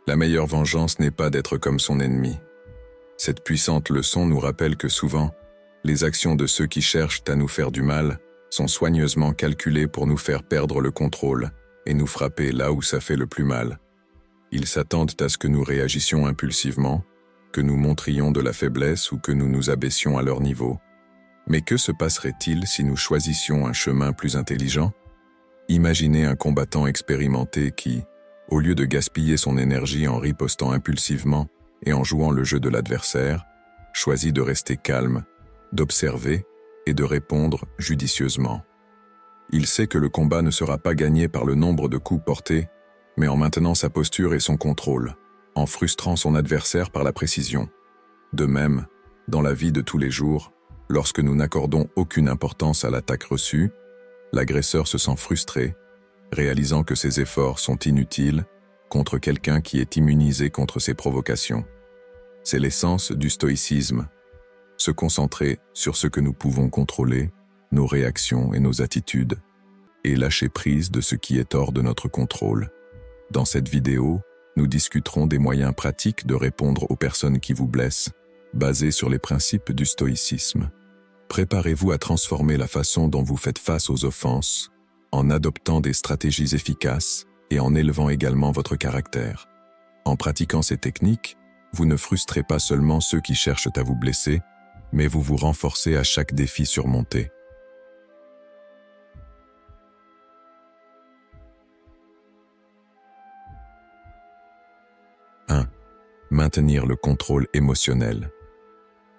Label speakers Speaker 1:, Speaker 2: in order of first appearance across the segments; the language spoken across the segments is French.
Speaker 1: La meilleure vengeance n'est pas d'être comme son ennemi. Cette puissante leçon nous rappelle que souvent, les actions de ceux qui cherchent à nous faire du mal sont soigneusement calculées pour nous faire perdre le contrôle et nous frapper là où ça fait le plus mal. Ils s'attendent à ce que nous réagissions impulsivement, que nous montrions de la faiblesse ou que nous nous abaissions à leur niveau. Mais que se passerait-il si nous choisissions un chemin plus intelligent? Imaginez un combattant expérimenté qui, au lieu de gaspiller son énergie en ripostant impulsivement et en jouant le jeu de l'adversaire, choisit de rester calme, d'observer et de répondre judicieusement. Il sait que le combat ne sera pas gagné par le nombre de coups portés, mais en maintenant sa posture et son contrôle, en frustrant son adversaire par la précision. De même, dans la vie de tous les jours, lorsque nous n'accordons aucune importance à l'attaque reçue, l'agresseur se sent frustré, réalisant que ses efforts sont inutiles contre quelqu'un qui est immunisé contre ses provocations. C'est l'essence du stoïcisme, se concentrer sur ce que nous pouvons contrôler, nos réactions et nos attitudes, et lâcher prise de ce qui est hors de notre contrôle. Dans cette vidéo, nous discuterons des moyens pratiques de répondre aux personnes qui vous blessent, basés sur les principes du stoïcisme. Préparez-vous à transformer la façon dont vous faites face aux offenses, en adoptant des stratégies efficaces et en élevant également votre caractère. En pratiquant ces techniques, vous ne frustrez pas seulement ceux qui cherchent à vous blesser, mais vous vous renforcez à chaque défi surmonté. Maintenir le contrôle émotionnel.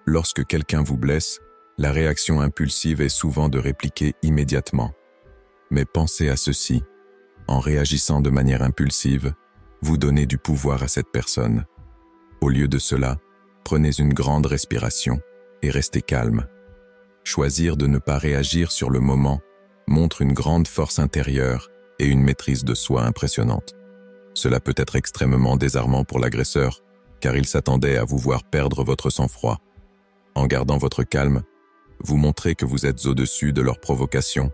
Speaker 1: Lorsque quelqu'un vous blesse, la réaction impulsive est souvent de répliquer immédiatement. Mais pensez à ceci. En réagissant de manière impulsive, vous donnez du pouvoir à cette personne. Au lieu de cela, prenez une grande respiration et restez calme. Choisir de ne pas réagir sur le moment montre une grande force intérieure et une maîtrise de soi impressionnante. Cela peut être extrêmement désarmant pour l'agresseur, car il s'attendait à vous voir perdre votre sang-froid. En gardant votre calme, vous montrez que vous êtes au-dessus de leurs provocations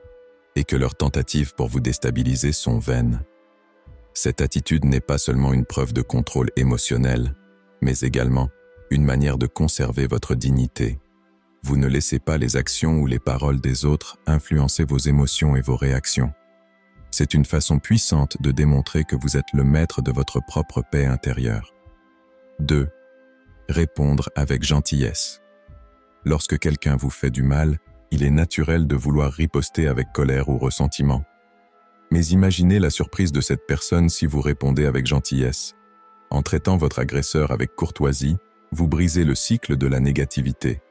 Speaker 1: et que leurs tentatives pour vous déstabiliser sont vaines. Cette attitude n'est pas seulement une preuve de contrôle émotionnel, mais également une manière de conserver votre dignité. Vous ne laissez pas les actions ou les paroles des autres influencer vos émotions et vos réactions. C'est une façon puissante de démontrer que vous êtes le maître de votre propre paix intérieure. 2. Répondre avec gentillesse. Lorsque quelqu'un vous fait du mal, il est naturel de vouloir riposter avec colère ou ressentiment. Mais imaginez la surprise de cette personne si vous répondez avec gentillesse. En traitant votre agresseur avec courtoisie, vous brisez le cycle de la négativité.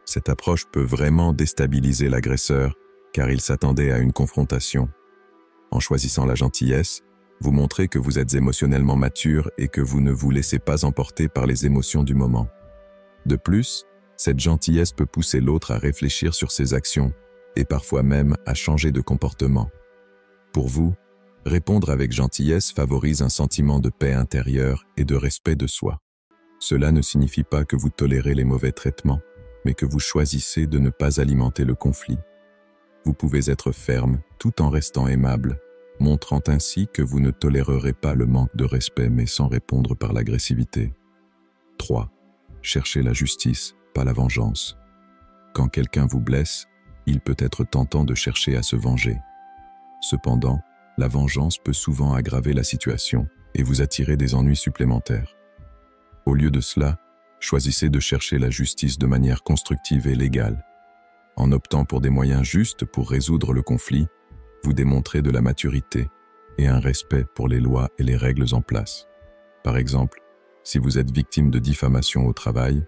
Speaker 1: Cette approche peut vraiment déstabiliser l'agresseur, car il s'attendait à une confrontation. En choisissant la gentillesse, vous montrez que vous êtes émotionnellement mature et que vous ne vous laissez pas emporter par les émotions du moment. De plus, cette gentillesse peut pousser l'autre à réfléchir sur ses actions et parfois même à changer de comportement. Pour vous, répondre avec gentillesse favorise un sentiment de paix intérieure et de respect de soi. Cela ne signifie pas que vous tolérez les mauvais traitements, mais que vous choisissez de ne pas alimenter le conflit. Vous pouvez être ferme tout en restant aimable, montrant ainsi que vous ne tolérerez pas le manque de respect mais sans répondre par l'agressivité. 3. Cherchez la justice, pas la vengeance. Quand quelqu'un vous blesse, il peut être tentant de chercher à se venger. Cependant, la vengeance peut souvent aggraver la situation et vous attirer des ennuis supplémentaires. Au lieu de cela, choisissez de chercher la justice de manière constructive et légale. En optant pour des moyens justes pour résoudre le conflit, vous démontrez de la maturité et un respect pour les lois et les règles en place. Par exemple, si vous êtes victime de diffamation au travail,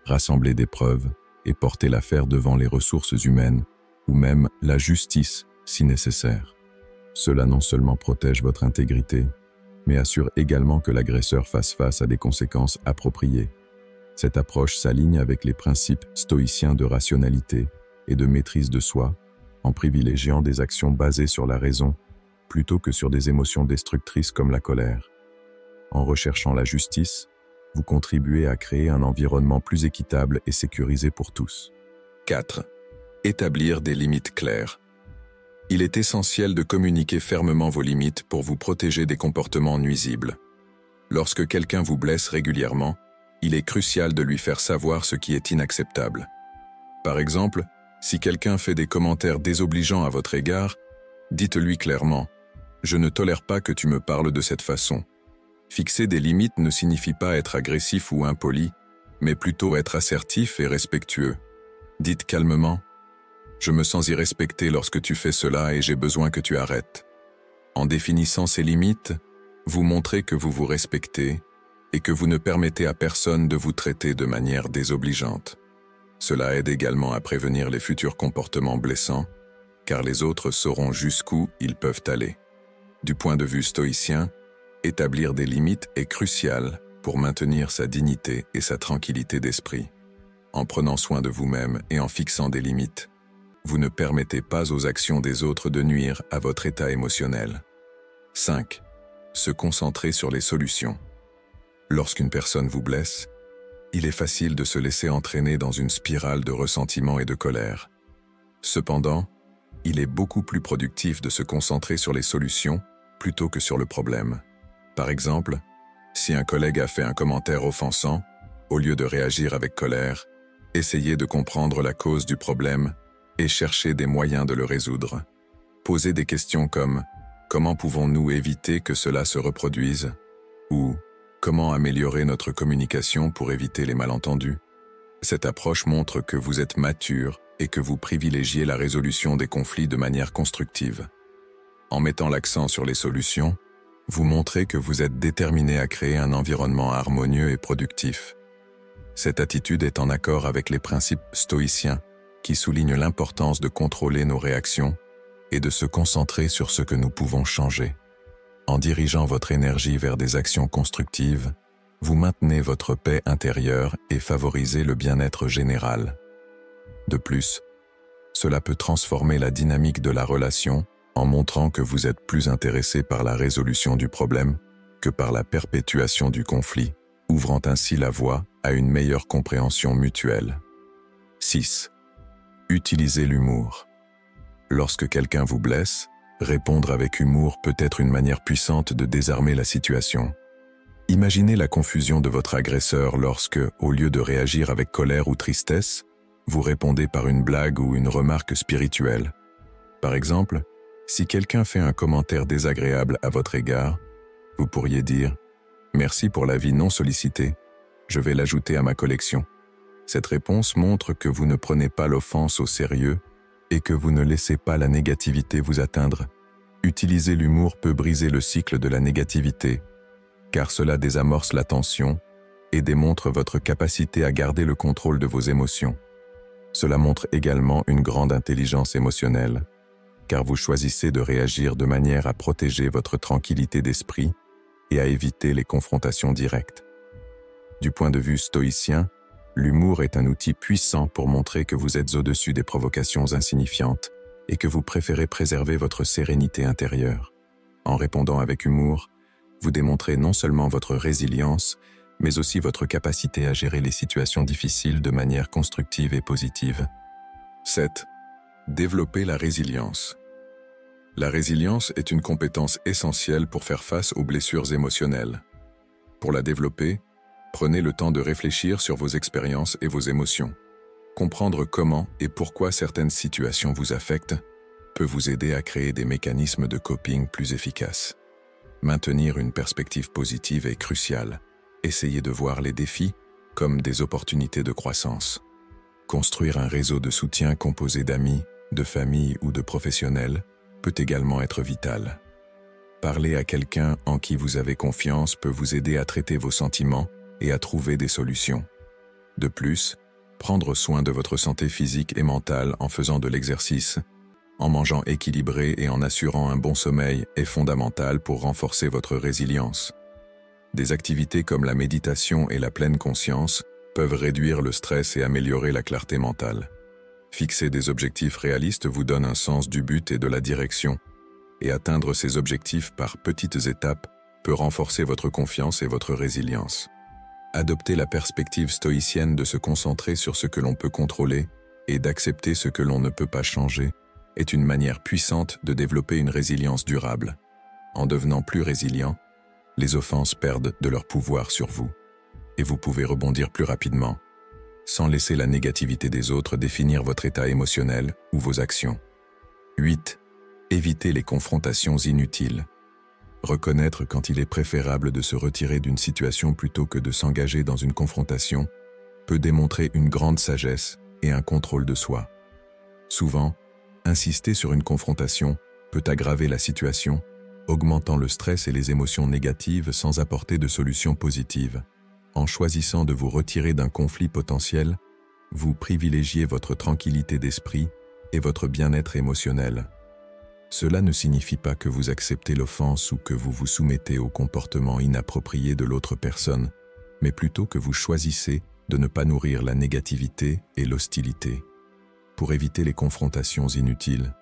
Speaker 1: rassemblez des preuves et portez l'affaire devant les ressources humaines ou même la justice si nécessaire. Cela non seulement protège votre intégrité, mais assure également que l'agresseur fasse face à des conséquences appropriées. Cette approche s'aligne avec les principes stoïciens de rationalité et de maîtrise de soi, en privilégiant des actions basées sur la raison plutôt que sur des émotions destructrices comme la colère. En recherchant la justice, vous contribuez à créer un environnement plus équitable et sécurisé pour tous. 4. Établir des limites claires. Il est essentiel de communiquer fermement vos limites pour vous protéger des comportements nuisibles. Lorsque quelqu'un vous blesse régulièrement, il est crucial de lui faire savoir ce qui est inacceptable. Par exemple, si quelqu'un fait des commentaires désobligeants à votre égard, dites-lui clairement « Je ne tolère pas que tu me parles de cette façon ». Fixer des limites ne signifie pas être agressif ou impoli, mais plutôt être assertif et respectueux. Dites calmement « Je me sens irrespecté lorsque tu fais cela et j'ai besoin que tu arrêtes ». En définissant ces limites, vous montrez que vous vous respectez et que vous ne permettez à personne de vous traiter de manière désobligeante. Cela aide également à prévenir les futurs comportements blessants, car les autres sauront jusqu'où ils peuvent aller. Du point de vue stoïcien, établir des limites est crucial pour maintenir sa dignité et sa tranquillité d'esprit. En prenant soin de vous-même et en fixant des limites, vous ne permettez pas aux actions des autres de nuire à votre état émotionnel. 5. Se concentrer sur les solutions. Lorsqu'une personne vous blesse, il est facile de se laisser entraîner dans une spirale de ressentiment et de colère. Cependant, il est beaucoup plus productif de se concentrer sur les solutions plutôt que sur le problème. Par exemple, si un collègue a fait un commentaire offensant, au lieu de réagir avec colère, essayez de comprendre la cause du problème et cherchez des moyens de le résoudre. Posez des questions comme « Comment pouvons-nous éviter que cela se reproduise ?» ou « Comment améliorer notre communication pour éviter les malentendus ?» Cette approche montre que vous êtes mature et que vous privilégiez la résolution des conflits de manière constructive. En mettant l'accent sur les solutions, vous montrez que vous êtes déterminé à créer un environnement harmonieux et productif. Cette attitude est en accord avec les principes stoïciens qui soulignent l'importance de contrôler nos réactions et de se concentrer sur ce que nous pouvons changer. En dirigeant votre énergie vers des actions constructives, vous maintenez votre paix intérieure et favorisez le bien-être général. De plus, cela peut transformer la dynamique de la relation en montrant que vous êtes plus intéressé par la résolution du problème que par la perpétuation du conflit, ouvrant ainsi la voie à une meilleure compréhension mutuelle. 6. Utilisez l'humour. Lorsque quelqu'un vous blesse, répondre avec humour peut être une manière puissante de désarmer la situation. Imaginez la confusion de votre agresseur lorsque, au lieu de réagir avec colère ou tristesse, vous répondez par une blague ou une remarque spirituelle. Par exemple, si quelqu'un fait un commentaire désagréable à votre égard, vous pourriez dire « Merci pour l'avis non sollicité, je vais l'ajouter à ma collection ». Cette réponse montre que vous ne prenez pas l'offense au sérieux et que vous ne laissez pas la négativité vous atteindre. Utiliser l'humour peut briser le cycle de la négativité, car cela désamorce la tension et démontre votre capacité à garder le contrôle de vos émotions. Cela montre également une grande intelligence émotionnelle, car vous choisissez de réagir de manière à protéger votre tranquillité d'esprit et à éviter les confrontations directes. Du point de vue stoïcien, l'humour est un outil puissant pour montrer que vous êtes au-dessus des provocations insignifiantes et que vous préférez préserver votre sérénité intérieure. En répondant avec humour, vous démontrez non seulement votre résilience, mais aussi votre capacité à gérer les situations difficiles de manière constructive et positive. 7. Développer la résilience. La résilience est une compétence essentielle pour faire face aux blessures émotionnelles. Pour la développer, prenez le temps de réfléchir sur vos expériences et vos émotions. Comprendre comment et pourquoi certaines situations vous affectent peut vous aider à créer des mécanismes de coping plus efficaces. Maintenir une perspective positive est crucial. Essayez de voir les défis comme des opportunités de croissance. Construire un réseau de soutien composé d'amis, de famille ou de professionnels peut également être vital. Parler à quelqu'un en qui vous avez confiance peut vous aider à traiter vos sentiments et à trouver des solutions. De plus, prendre soin de votre santé physique et mentale en faisant de l'exercice, en mangeant équilibré et en assurant un bon sommeil est fondamental pour renforcer votre résilience. Des activités comme la méditation et la pleine conscience peuvent réduire le stress et améliorer la clarté mentale. Fixer des objectifs réalistes vous donne un sens du but et de la direction, et atteindre ces objectifs par petites étapes peut renforcer votre confiance et votre résilience. Adopter la perspective stoïcienne de se concentrer sur ce que l'on peut contrôler et d'accepter ce que l'on ne peut pas changer est une manière puissante de développer une résilience durable. En devenant plus résilient, les offenses perdent de leur pouvoir sur vous, et vous pouvez rebondir plus rapidement, sans laisser la négativité des autres définir votre état émotionnel ou vos actions. 8. Évitez les confrontations inutiles. Reconnaître quand il est préférable de se retirer d'une situation plutôt que de s'engager dans une confrontation peut démontrer une grande sagesse et un contrôle de soi. Souvent, insister sur une confrontation peut aggraver la situation, augmentant le stress et les émotions négatives sans apporter de solution positive. En choisissant de vous retirer d'un conflit potentiel, vous privilégiez votre tranquillité d'esprit et votre bien-être émotionnel. Cela ne signifie pas que vous acceptez l'offense ou que vous vous soumettez au comportement inapproprié de l'autre personne, mais plutôt que vous choisissez de ne pas nourrir la négativité et l'hostilité. Pour éviter les confrontations inutiles,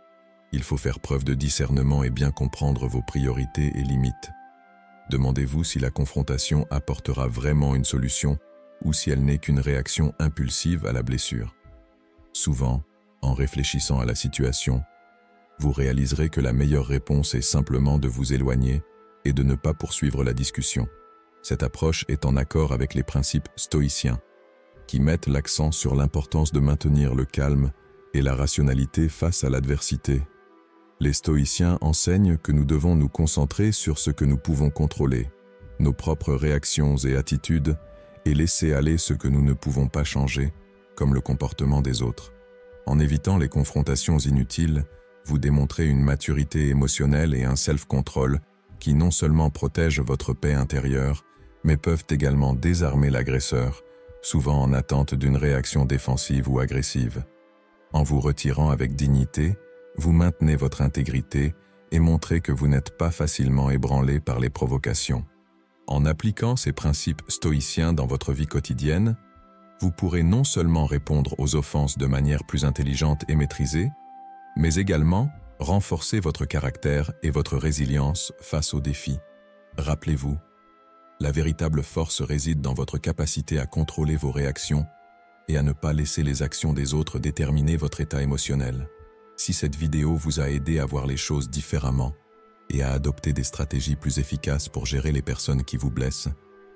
Speaker 1: il faut faire preuve de discernement et bien comprendre vos priorités et limites. Demandez-vous si la confrontation apportera vraiment une solution ou si elle n'est qu'une réaction impulsive à la blessure. Souvent, en réfléchissant à la situation, vous réaliserez que la meilleure réponse est simplement de vous éloigner et de ne pas poursuivre la discussion. Cette approche est en accord avec les principes stoïciens, qui mettent l'accent sur l'importance de maintenir le calme et la rationalité face à l'adversité. Les stoïciens enseignent que nous devons nous concentrer sur ce que nous pouvons contrôler, nos propres réactions et attitudes, et laisser aller ce que nous ne pouvons pas changer, comme le comportement des autres. En évitant les confrontations inutiles, vous démontrez une maturité émotionnelle et un self-control qui non seulement protègent votre paix intérieure, mais peuvent également désarmer l'agresseur, souvent en attente d'une réaction défensive ou agressive. En vous retirant avec dignité, vous maintenez votre intégrité et montrez que vous n'êtes pas facilement ébranlé par les provocations. En appliquant ces principes stoïciens dans votre vie quotidienne, vous pourrez non seulement répondre aux offenses de manière plus intelligente et maîtrisée, mais également renforcer votre caractère et votre résilience face aux défis. Rappelez-vous, la véritable force réside dans votre capacité à contrôler vos réactions et à ne pas laisser les actions des autres déterminer votre état émotionnel. Si cette vidéo vous a aidé à voir les choses différemment et à adopter des stratégies plus efficaces pour gérer les personnes qui vous blessent,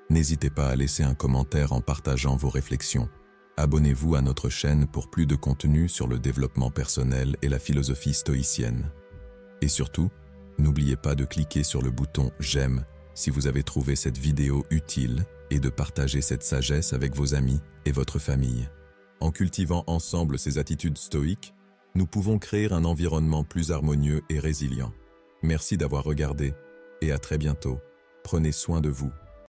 Speaker 1: n'hésitez pas à laisser un commentaire en partageant vos réflexions. Abonnez-vous à notre chaîne pour plus de contenu sur le développement personnel et la philosophie stoïcienne. Et surtout, n'oubliez pas de cliquer sur le bouton « J'aime » si vous avez trouvé cette vidéo utile et de partager cette sagesse avec vos amis et votre famille. En cultivant ensemble ces attitudes stoïques, nous pouvons créer un environnement plus harmonieux et résilient. Merci d'avoir regardé et à très bientôt. Prenez soin de vous.